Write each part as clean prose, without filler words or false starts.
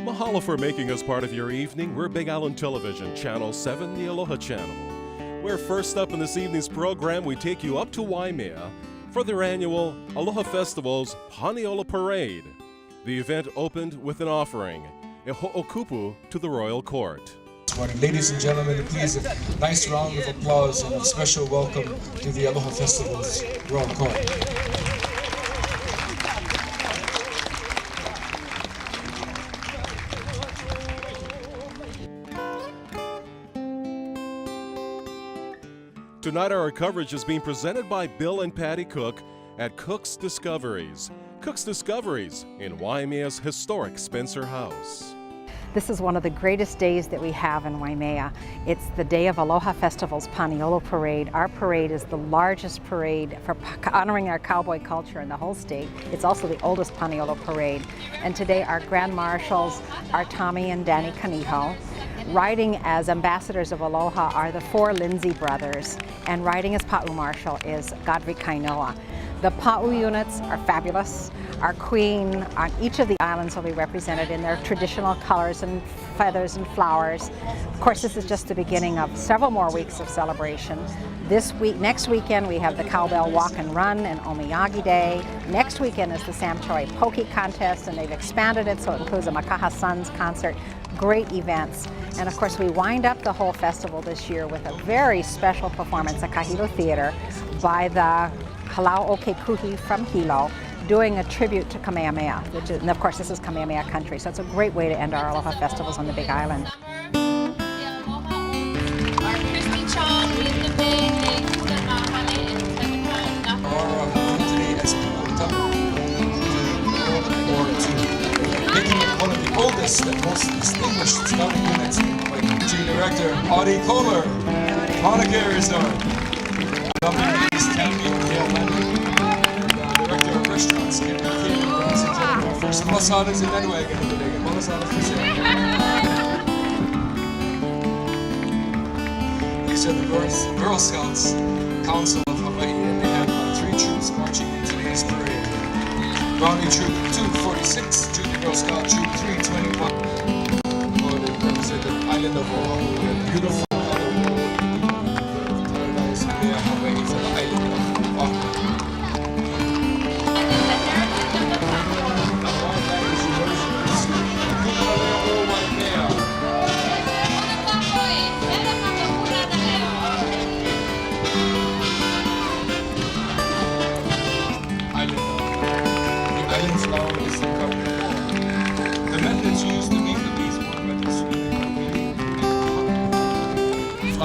Mahalo for making us part of your evening. We're Big Island Television, Channel 7, the Aloha Channel. We're first up in this evening's program. We take you up to Waimea for their annual Aloha Festival's Paniolo Parade. The event opened with an offering, a ho'okupu to the royal court. Ladies and gentlemen, please a nice round of applause and a special welcome to the Aloha Festival's Royal Court. Tonight our coverage is being presented by Bill and Patty Cook at Cook's Discoveries. Cook's Discoveries in Waimea's historic Spencer House. This is one of the greatest days that we have in Waimea. It's the day of Aloha Festival's Paniolo Parade. Our parade is the largest parade for honoring our cowboy culture in the whole state. It's also the oldest Paniolo parade. And today our Grand Marshals are Tommy and Danny Kaniho. Riding as ambassadors of Aloha are the four Lindsay brothers, and riding as Pa'u Marshal is Godfrey Kainoa. The Pa'u units are fabulous. Our queen on each of the islands will be represented in their traditional colors and feathers and flowers. Of course, this is just the beginning of several more weeks of celebration. Next weekend, we have the Cowbell Walk and Run and Omiyagi Day. Next weekend is the Sam Choi Poke Contest, and they've expanded it so it includes a Makaha Suns concert. Great events. And of course, we wind up the whole festival this year with a very special performance at Kahilo Theater by the Halau Oke Kuhi from Hilo, doing a tribute to Kamehameha, and of course this is Kamehameha country, so it's a great way to end our Aloha festivals on the Big Island. Making it one of the oldest and most distinguished scouting units by Team Director Audie Kohler, Monica Resort. Director of Restaurants, Ken McKay, first malasadas in Nedwagon of the day. Malasadas for sale. These are the Girl Scouts Council of Hawaii, and they have 3 troops marching in today's parade. Brownie Troop 246, Junior Girl Scout Troop 321. They represent the island of Oahu, beautiful paradise, Hawaii for the island of Oahu.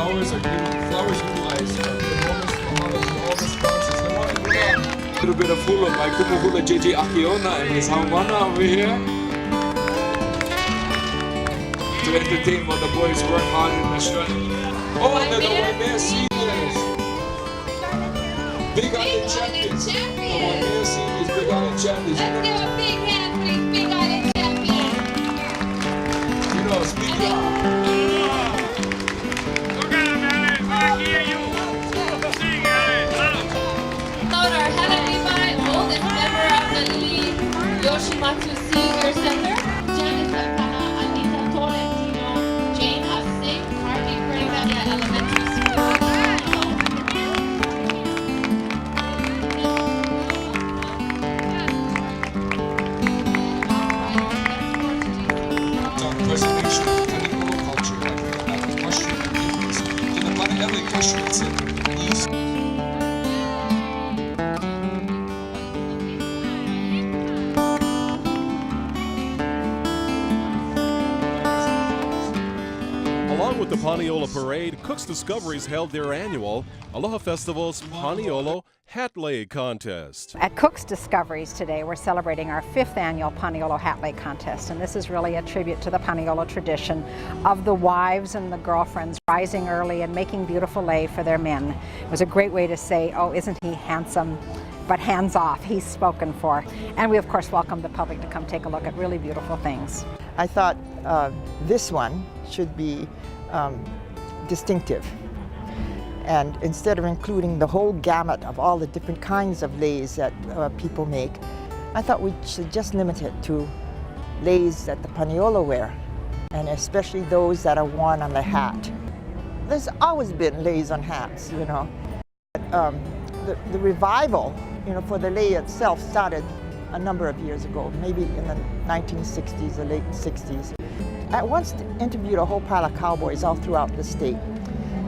Flowers utilize enormous Mohammed's and all the sponsors. A little bit of hula by Kumuhula JJ Akiona and his Hawana over here to entertain while the boys work hard in the strut. Oh, they're the Waimea seniors. Big Island champions. The Waimea seniors, Big Island champions. Let's give a big hand for these Big Island champions. You know, speak up. Our Heavenly Five, oldest member of the lead, Yoshimatsu Senior Center, Janice Akana, Anita Tolentino, Jane Asik, Harvey Pringania Elementary School. Preservation of Kanikolo culture and equestrian activities to the Paniele Equestrian Center East. Along with the Paniolo Parade, Cook's Discoveries held their annual Aloha Festival's Paniolo Hat Lay Contest. At Cook's Discoveries today, we're celebrating our 5th annual Paniolo Hat Lay Contest, and this is really a tribute to the Paniolo tradition of the wives and the girlfriends rising early and making beautiful lei for their men. It was a great way to say, oh, isn't he handsome? But hands off, he's spoken for. And we of course welcome the public to come take a look at really beautiful things. I thought this one should be distinctive. And instead of including the whole gamut of all the different kinds of leis that people make, I thought we should just limit it to leis that the Paniolo wear, and especially those that are worn on the hat. There's always been leis on hats, you know. The revival, you know, for the lei itself started a number of years ago, maybe in the 1960s or late 60s. I once interviewed a whole pile of cowboys all throughout the state,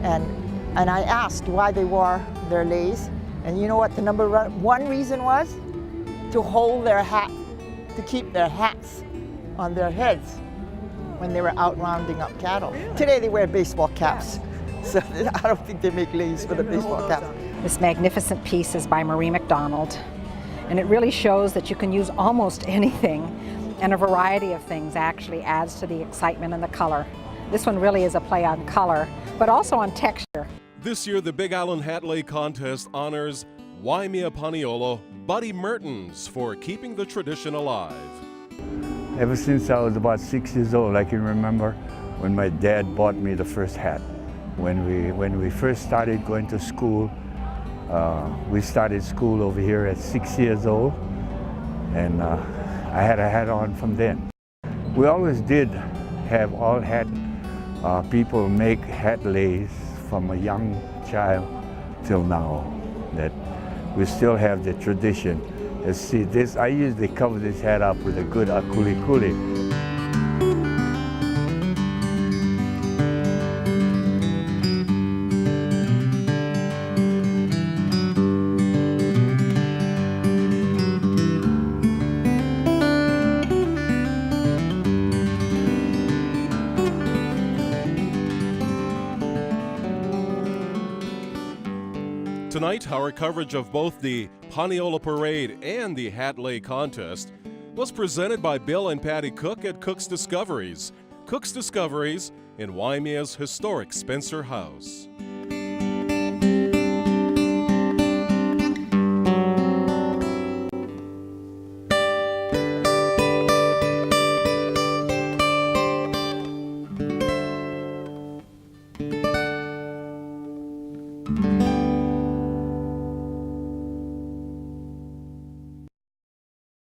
and I asked why they wore their leis, and you know what the number one reason was? To hold their hat, to keep their hats on their heads when they were out rounding up cattle. Today they wear baseball caps, so I don't think they make leis for the baseball caps. This magnificent piece is by Marie McDonald, and it really shows that you can use almost anything, and a variety of things actually adds to the excitement and the color. This one really is a play on color, but also on texture. This year, the Big Island Hat Lei Contest honors Waimea Paniolo Buddy Mertens for keeping the tradition alive. Ever since I was about 6 years old, I can remember when my dad bought me the first hat. When we first started going to school, we started school over here at 6 years old, and I had a hat on from then. We always did have all hat people make hat leis from a young child till now, that we still have the tradition. Let's see this, I usually cover this hat up with a good akuli-kuli. Tonight, our coverage of both the Paniolo Parade and the Hat Lei Contest was presented by Bill and Patty Cook at Cook's Discoveries. Cook's Discoveries in Waimea's historic Spencer House.